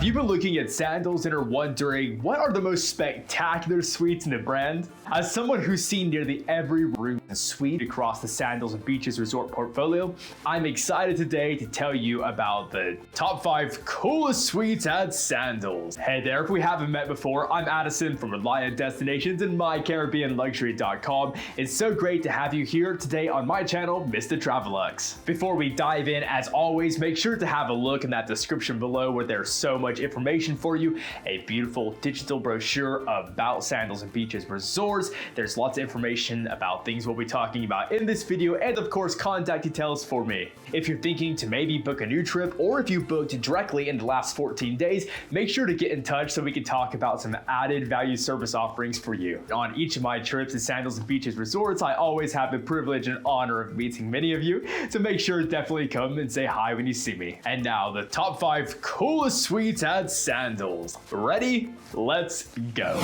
Have you been looking at Sandals and are wondering what are the most spectacular suites in the brand? As someone who's seen nearly every room and suite across the Sandals Beaches Resort portfolio, I'm excited today to tell you about the top 5 coolest suites at Sandals. Hey there, if we haven't met before, I'm Addison from Reliant Destinations and MyCaribbeanLuxury.com. It's so great to have you here today on my channel, Mr. TraveLux. Before we dive in, as always, make sure to have a look in that description below where there's so much information for you. A beautiful digital brochure about Sandals and Beaches Resorts. There's lots of information about things we'll be talking about in this video, and of course contact details for me. If you're thinking to maybe book a new trip, or if you booked directly in the last 14 days, make sure to get in touch so we can talk about some added value service offerings for you. On each of my trips to Sandals and Beaches Resorts, I always have the privilege and honor of meeting many of you, so make sure to definitely come and say hi when you see me. And now the top 5 coolest suites at Sandals. Ready? Let's go.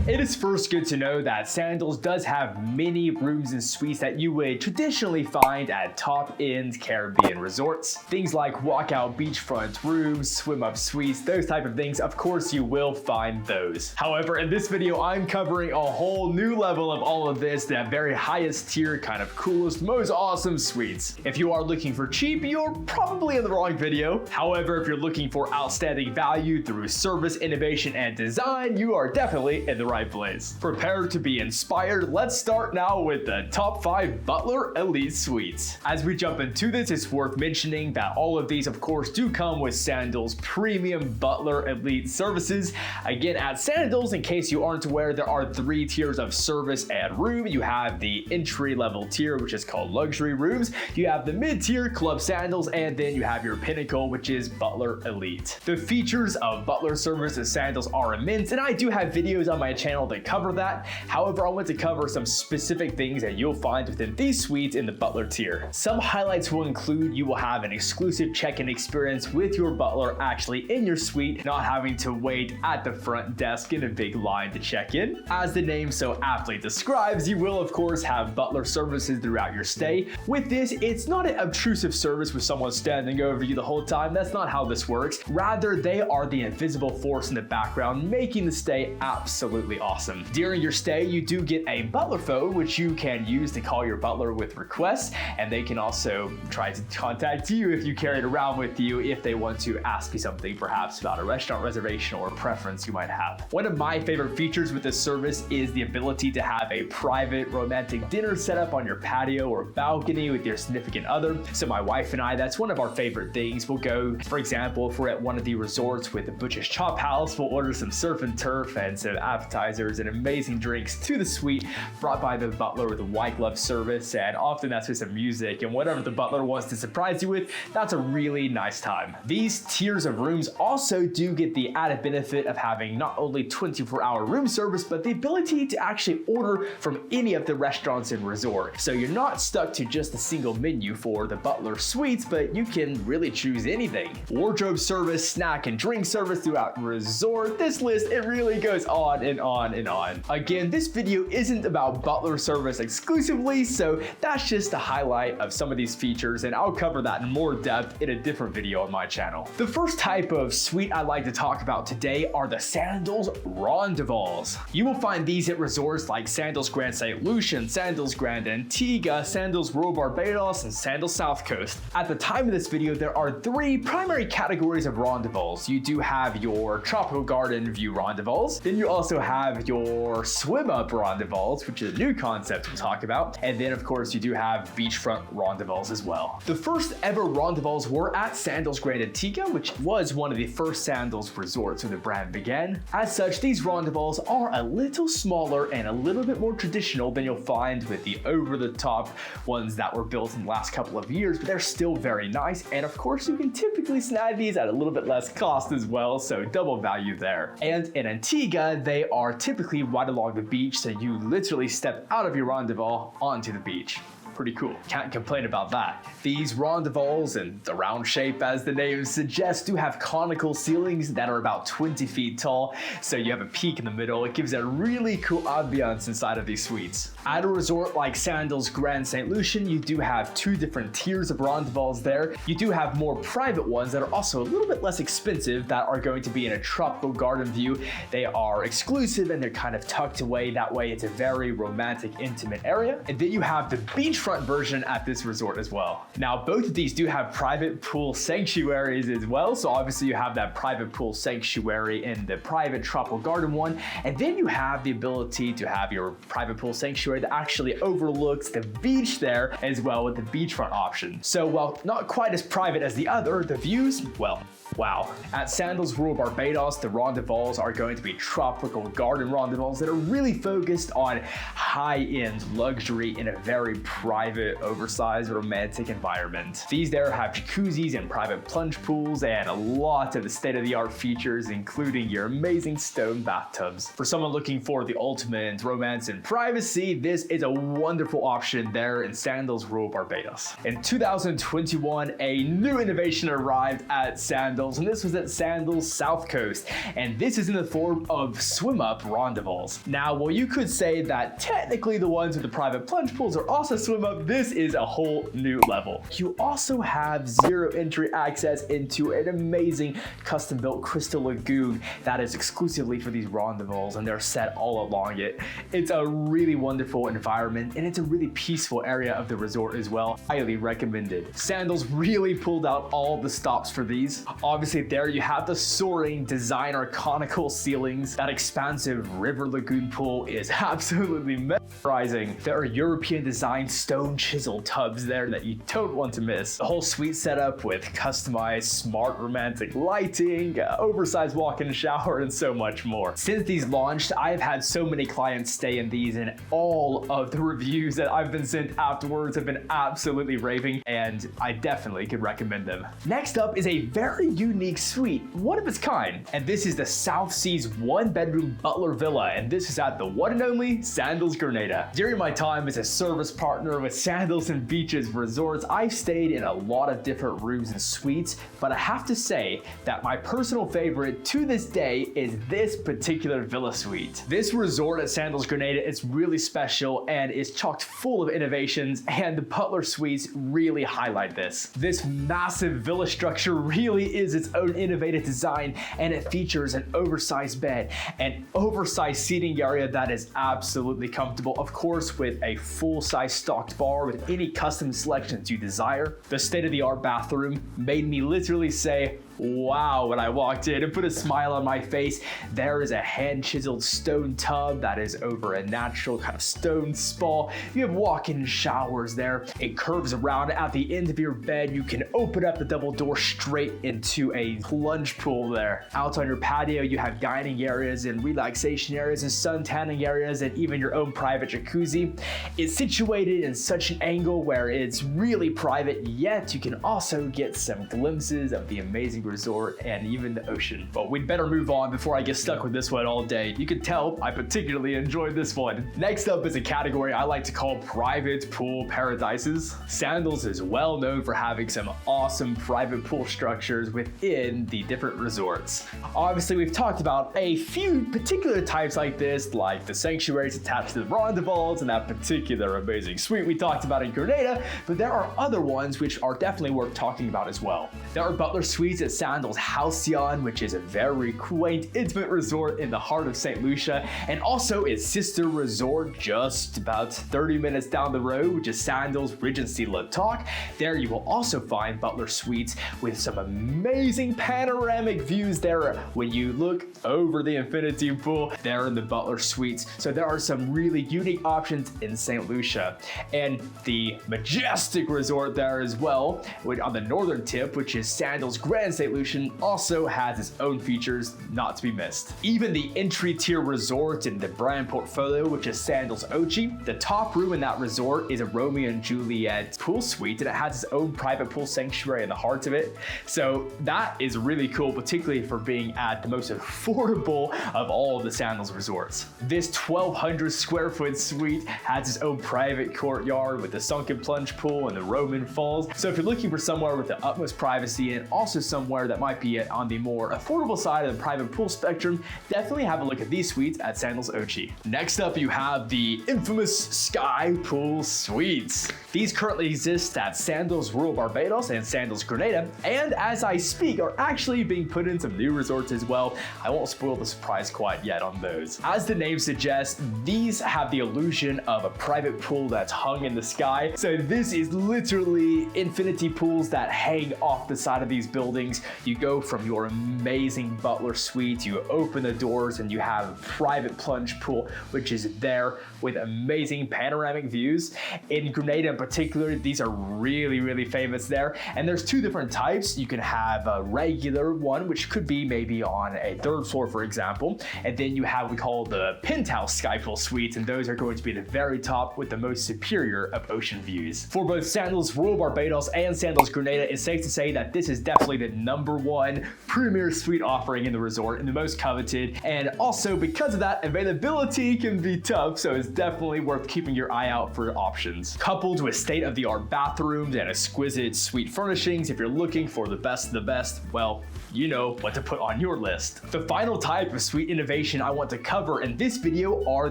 It is first good to know that Sandals does have many rooms and suites that you would traditionally find at top-end Caribbean resorts. Things like walkout beachfront rooms, swim-up suites, those type of things, of course you will find those. However, in this video, I'm covering a whole new level of all of this, the very highest tier, kind of coolest, most awesome suites. If you are looking for cheap, you're probably in the wrong video. However, if you're looking for outstanding value through service, innovation, and design, you are definitely in the right place. Prepare to be inspired. Let's start now with the top 5 Butler Elite Suites. As we jump into this, it's worth mentioning that all of these, of course, do come with Sandals Premium Butler Elite services. Again, at Sandals, in case you aren't aware, there are 3 tiers of service and room. You have the entry-level tier, which is called Luxury Rooms. You have the mid-tier Club Sandals, and then you have your pinnacle, which is Butler Elite. The features of Butler service at Sandals are immense, and I do have videos on my channel that cover that. However, I want to cover some specific things that you'll find within these suites in the Butler tier. Some highlights will include you will have an exclusive check-in experience with your butler actually in your suite, not having to wait at the front desk in a big line to check in. As the name so aptly describes, you will of course have butler services throughout your stay. With this, it's not an obtrusive service with someone standing over you the whole time. That's not how this works. Rather, they are the invisible force in the background, making the stay absolutely awesome. During your stay, you do get a butler phone, which you can use to call your butler with requests, and they can also try to contact you if you carry it around with you if they want to ask you something, perhaps about a restaurant reservation or preference you might have. One of my favorite features with this service is the ability to have a private romantic dinner set up on your patio or balcony with your significant other. So my wife and I, that's one of our favorite things. We'll go, for example, if we're at one of the resorts with the Butcher's Chop House, we'll order some surf and turf and some appetizers and amazing drinks to the suite brought by the butler with a white glove service, and often that's with some music and whatever the butler wants to surprise you with. That's a really nice time. These tiers of rooms also do get the added benefit of having not only 24-hour room service, but the ability to actually order from any of the restaurants in resort. So you're not stuck to just a single menu for the butler suites, but you can really choose anything. Wardrobe service, snack and drink service throughout resort. This list, it really goes on and on and on. Again, this video isn't about butler service exclusively, so that's just a highlight of some of these features, and I'll cover that in more depth in a different video on my channel. The first type of suite I'd like to talk about today are the Sandals Rendezvous. You will find these at resorts like Sandals Grand St. Lucia, Sandals Grand Antigua, Sandals Royal Barbados, and Sandals South Coast. At the time of this video, there are 3 primary categories of rendezvous. You do have your Tropical Garden View rendezvous, then you also have your swim-up rendezvous, which is a new concept we'll talk about, and then of course you do have beachfront rendezvous as well. The first ever rendezvous were at Sandals Grand Antigua, which was one of the first Sandals resorts when the brand began. As such, these rendezvous are a little smaller and a little bit more traditional than you'll find with the over-the-top ones that were built in the last couple of years, but they're still very nice, and of course you can typically snag these at a little bit less cost as well, so double value there. And in Antigua, they are typically right along the beach, so you literally step out of your rendezvous onto the beach. pretty cool. Can't complain about that. These rondevals, and the round shape as the name suggests, do have conical ceilings that are about 20 feet tall, so you have a peak in the middle. It gives a really cool ambiance inside of these suites. At a resort like Sandals Grand St. Lucian, you do have two different tiers of rondevals there. You do have more private ones that are also a little bit less expensive that are going to be in a tropical garden view. They are exclusive and they're kind of tucked away. That way it's a very romantic, intimate area. And then you have the beachfront version at this resort as well. Now, both of these do have private pool sanctuaries as well. So obviously you have that private pool sanctuary in the private tropical garden one. And then you have the ability to have your private pool sanctuary that actually overlooks the beach there as well with the beachfront option. So while not quite as private as the other, the views, well, wow. At Sandals Royal Barbados, the rondevals are going to be tropical garden rondevals that are really focused on high-end luxury in a very private, oversized, romantic environment. These there have jacuzzis and private plunge pools and a lot of the state-of-the-art features, including your amazing stone bathtubs. For someone looking for the ultimate romance and privacy, this is a wonderful option there in Sandals Royal Barbados. In 2021, a new innovation arrived at Sandals, and this was at Sandals South Coast, and this is in the form of swim-up rondevals. Now, while you could say that technically the ones with the private plunge pools are also swim-up, this is a whole new level. You also have zero entry access into an amazing custom-built crystal lagoon that is exclusively for these rondevals, and they're set all along it. It's a really wonderful environment, and it's a really peaceful area of the resort as well. Highly recommended. Sandals really pulled out all the stops for these. Obviously there you have the soaring designer conical ceilings. That expansive river lagoon pool is absolutely mesmerizing. There are European designed stone chisel tubs there that you don't want to miss. The whole suite setup with customized smart romantic lighting, oversized walk-in shower, and so much more. Since these launched, I've had so many clients stay in these, and all of the reviews that I've been sent afterwards have been absolutely raving, and I definitely could recommend them. Next up is a very unique suite, one of its kind, and this is the South Seas one-bedroom butler villa, and this is at the one and only Sandals Grenada. During my time as a service partner with Sandals and Beaches Resorts, I've stayed in a lot of different rooms and suites, but I have to say that my personal favorite to this day is this particular villa suite. This resort at Sandals Grenada is really special and is chocked full of innovations, and the butler suites really highlight this. This massive villa structure really is its own innovative design, and it features an oversized bed, an oversized seating area that is absolutely comfortable, of course with a full-size stocked bar with any custom selections you desire. The state-of-the-art bathroom made me literally say, wow, when I walked in and put a smile on my face. There is a hand-chiseled stone tub that is over a natural kind of stone spa. You have walk-in showers there. It curves around at the end of your bed. You can open up the double door straight into a plunge pool there. Out on your patio, you have dining areas and relaxation areas and sun tanning areas and even your own private jacuzzi. It's situated in such an angle where it's really private, yet you can also get some glimpses of the amazing resort and even the ocean. But we'd better move on before I get stuck with this one all day. You can tell I particularly enjoyed this one. Next up is a category I like to call private pool paradises. Sandals is well known for having some awesome private pool structures within the different resorts. Obviously, we've talked about a few particular types like this, like the sanctuaries attached to the rondevals and that particular amazing suite we talked about in Grenada, but there are other ones which are definitely worth talking about as well. There are butler suites at Sandals Halcyon, which is a very quaint, intimate resort in the heart of St. Lucia, and also its sister resort just about 30 minutes down the road, which is Sandals Regency La Toc. There you will also find butler suites with some amazing panoramic views there when you look over the infinity pool there in the butler suites. So there are some really unique options in St. Lucia. And the majestic resort there as well, on the northern tip, which is Sandals Grand St. St. Lucia also has its own features not to be missed. Even the entry tier resort in the brand portfolio, which is Sandals Ochi, the top room in that resort is a Romeo and Juliet pool suite, and it has its own private pool sanctuary in the heart of it. So that is really cool, particularly for being at the most affordable of all of the Sandals resorts. This 1,200 square foot suite has its own private courtyard with the sunken plunge pool and the Roman falls. So if you're looking for somewhere with the utmost privacy and also somewhere that might be on the more affordable side of the private pool spectrum, definitely have a look at these suites at Sandals Ochi. Next up, you have the infamous Sky Pool Suites. These currently exist at Sandals Royal Barbados and Sandals Grenada, and as I speak are actually being put in some new resorts as well. I won't spoil the surprise quite yet on those. As the name suggests, these have the illusion of a private pool that's hung in the sky. So this is literally infinity pools that hang off the side of these buildings. You go from your amazing butler suite, you open the doors and you have a private plunge pool, which is there with amazing panoramic views. In Grenada in particular, these are really famous there. And there's two different types. You can have a regular one, which could be maybe on a third floor, for example. And then you have what we call the penthouse sky pool suites, and those are going to be the very top with the most superior of ocean views. For both Sandals Royal Barbados and Sandals Grenada, it's safe to say that this is definitely the #1 premier suite offering in the resort and the most coveted. And also because of that, availability can be tough, so it's definitely worth keeping your eye out for options. Coupled with state-of-the-art bathrooms and exquisite suite furnishings, if you're looking for the best of the best, well, you know what to put on your list. The final type of suite innovation I want to cover in this video are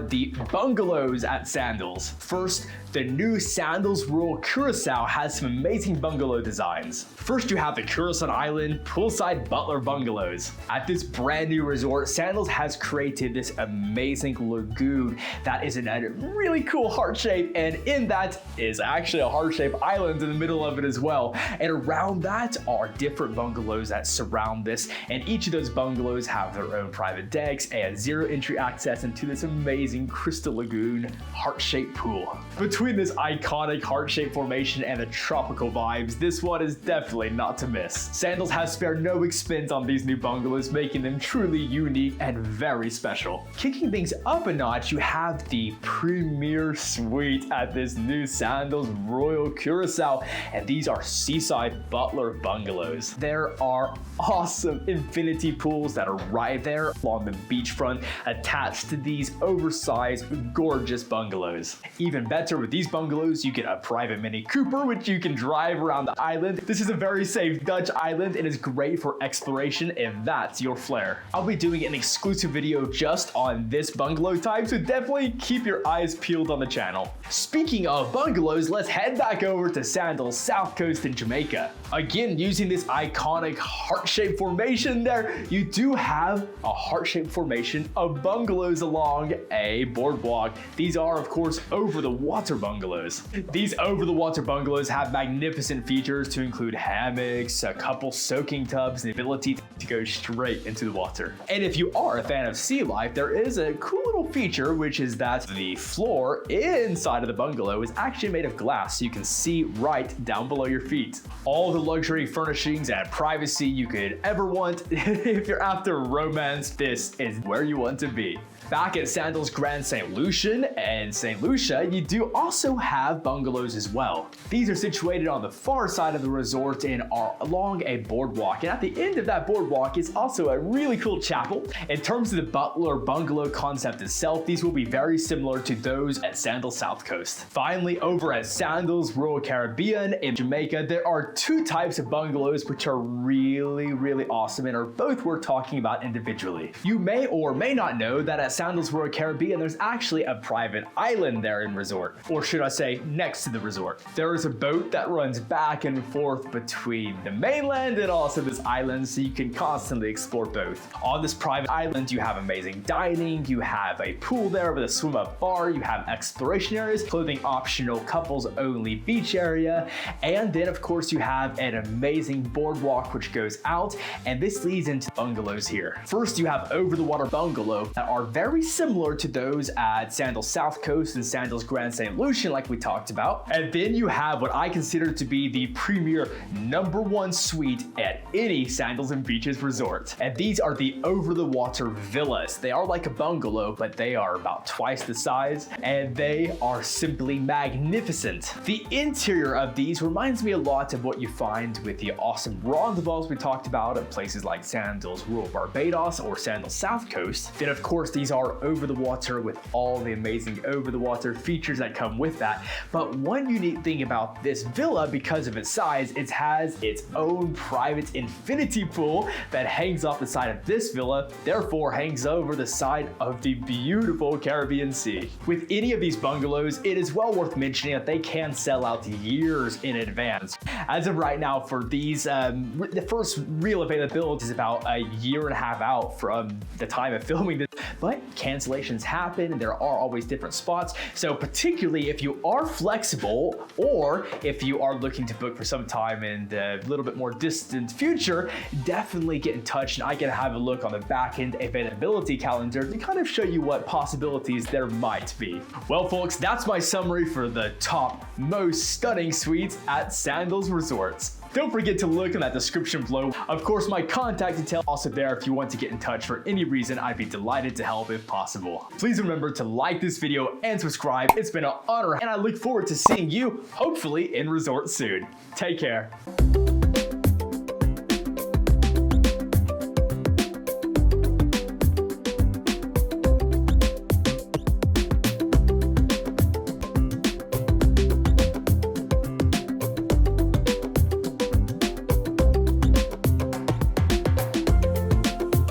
the bungalows at Sandals. First, the new Sandals Royal Curacao has some amazing bungalow designs. First, you have the Curacao Island poolside butler bungalows. At this brand new resort, Sandals has created this amazing lagoon that is in a really cool heart shape, and in that is actually a heart-shaped island in the middle of it as well. And around that are different bungalows that surround this, and each of those bungalows have their own private decks and zero entry access into this amazing crystal lagoon heart-shaped pool. Between this iconic heart-shaped formation and the tropical vibes, this one is definitely not to miss. Sandals has spared no expense on these new bungalows, making them truly unique and very special. Kicking things up a notch, you have the premier suite at this new Sandals Royal Curacao, and these are seaside butler bungalows. There are awesome infinity pools that are right there along the beachfront attached to these oversized, gorgeous bungalows. Even better, with these bungalows, you get a private Mini Cooper, which you can drive around the island. This is a very safe Dutch island and is great for exploration if that's your flair. I'll be doing an exclusive video just on this bungalow type, so definitely keep your eyes peeled on the channel. Speaking of bungalows, let's head back over to Sandals South Coast in Jamaica. Again, using this iconic heart-shaped formation there, you do have a heart-shaped formation of bungalows along a boardwalk. These are, of course, over-the-water bungalows. These over-the-water bungalows have magnificent features to include hammocks, a couple soaking tubs, and the ability to go straight into the water. And if you are a fan of sea life, there is a cool little feature, which is that the floor inside of the bungalow is actually made of glass, so you can see right down below your feet. All the luxury furnishings and privacy you could ever want. If you're after romance, this is where you want to be. Back at Sandals Grand St. Lucian and St. Lucia, you do also have bungalows as well. These are situated on the far side of the resort and are along a boardwalk. And at the end of that boardwalk is also a really cool chapel. In terms of the butler bungalow concept itself, these will be very similar to those at Sandals South Coast. Finally, over at Sandals Royal Caribbean in Jamaica, there are two types of bungalows which are really awesome and are both worth talking about individually. You may or may not know that at Sandals Royal Caribbean, there's actually a private island there in resort, or should I say next to the resort. There is a boat that runs back and forth between the mainland and also this island, so you can constantly explore both. On this private island, you have amazing dining, you have a pool there with a swim-up bar, you have exploration areas, clothing optional couples only beach area, and then of course you have an amazing boardwalk which goes out and this leads into bungalows here. First, you have over-the-water bungalow that are very similar to those at Sandals South Coast and Sandals Grand St. Lucian like we talked about. And then you have what I consider to be the premier #1 suite at any Sandals and Beaches resort. And these are the over-the-water villas. They are like a bungalow, but they are about twice the size, and they are simply magnificent. The interior of these reminds me a lot of what you find with the awesome rendezvous we talked about at places like Sandals Rural Barbados or Sandals South Coast. Then of course these are over the water with all the amazing over the water features that come with that. But one unique thing about this villa, because of its size, it has its own private infinity pool that hangs off the side of this villa, therefore hangs over the side of the beautiful Caribbean Sea. With any of these bungalows, it is well worth mentioning that they can sell out years in advance. As of right now for these, the first real availability is about a year and a half out from the time of filming this, but cancellations happen and there are always different spots. So particularly if you are flexible or if you are looking to book for some time in the little bit more distant future, definitely get in touch and I can have a look on the back end availability calendar to kind of show you what possibilities there might be. Well folks, that's my summary for the top most stunning suites at Sandals Resorts. Don't forget to look in that description below. Of course, my contact details are also there if you want to get in touch for any reason. I'd be delighted to help if possible. Please remember to like this video and subscribe. It's been an honor and I look forward to seeing you hopefully in resort soon. Take care.